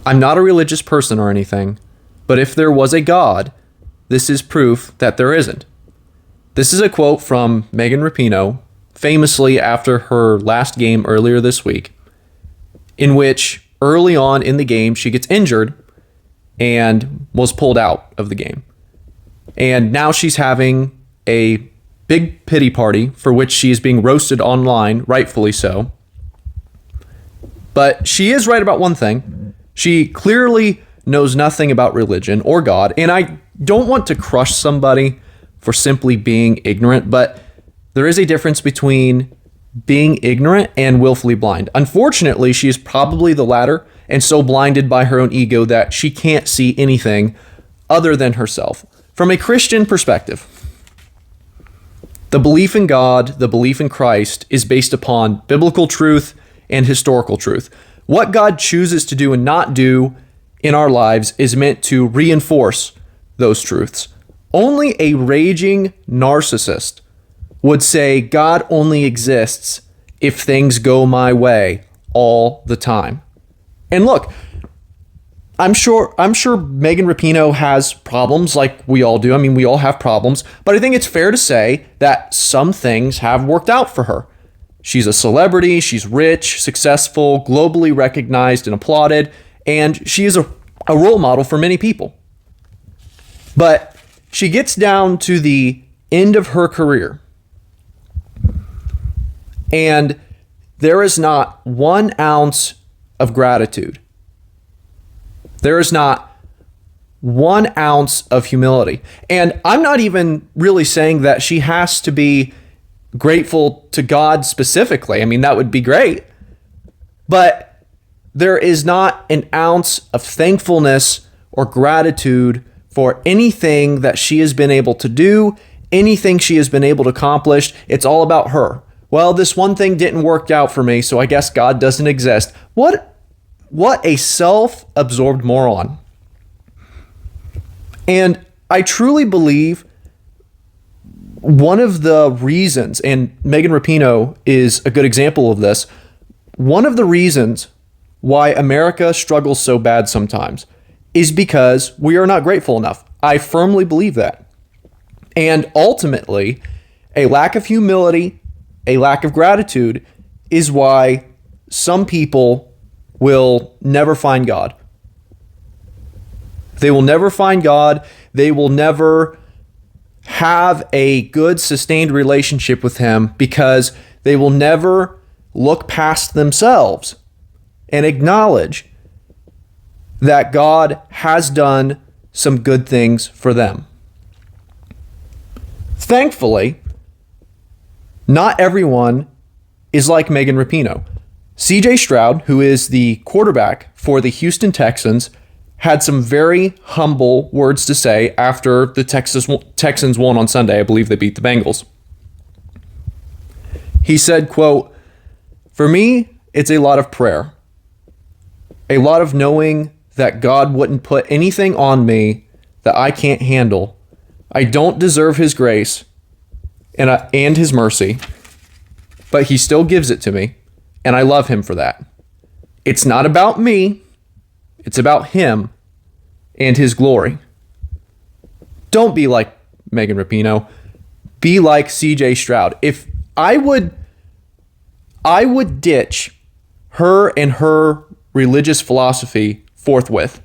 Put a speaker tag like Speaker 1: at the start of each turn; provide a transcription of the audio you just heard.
Speaker 1: I'm not a religious person or anything, but if there was a God, this is proof that there isn't. This is a quote from Megan Rapinoe, famously after her last game earlier this week, in which early on in the game she gets injured and was pulled out of the game. And now she's having a big pity party for which she is being roasted online, rightfully so. But she is right about one thing. She clearly knows nothing about religion or God, and I don't want to crush somebody for simply being ignorant, but there is a difference between being ignorant and willfully blind. Unfortunately, she is probably the latter, and so blinded by her own ego that she can't see anything other than herself. From a Christian perspective, the belief in God, the belief in Christ, is based upon biblical truth and historical truth. What God chooses to do and not do in our lives is meant to reinforce those truths. Only a raging narcissist would say God only exists if things go my way all the time. And look, I'm sure Megan Rapinoe has problems like we all do. I mean, we all have problems, but I think it's fair to say that some things have worked out for her. She's a celebrity, she's rich, successful, globally recognized and applauded, and she is a role model for many people. But she gets down to the end of her career, and there is not 1 ounce of gratitude. There is not 1 ounce of humility. And I'm not even really saying that she has to be grateful to God specifically. I mean, that would be great. But there is not an ounce of thankfulness or gratitude for anything that she has been able to do, anything she has been able to accomplish. It's all about her. Well, this one thing didn't work out for me, so I guess God doesn't exist. What a self-absorbed moron. And I truly believe one of the reasons, and Megan Rapinoe is a good example of this, one of the reasons why America struggles so bad sometimes is because we are not grateful enough. I firmly believe that. And ultimately, a lack of humility, a lack of gratitude is why some people will never find God. They will never find God. They will never have a good, sustained relationship with Him because they will never look past themselves and acknowledge that God has done some good things for them. Thankfully, not everyone is like Megan Rapinoe. CJ Stroud, who is the quarterback for the Houston Texans, had some very humble words to say after the Texans won on Sunday. I believe they beat the Bengals. He said, quote, "For me, it's a lot of prayer. A lot of knowing that God wouldn't put anything on me that I can't handle. I don't deserve His grace and His mercy, but He still gives it to me, and I love Him for that. It's not about me. It's about Him and His glory." Don't be like Megan Rapinoe. Be like CJ Stroud. If I would ditch her and her religious philosophy forthwith.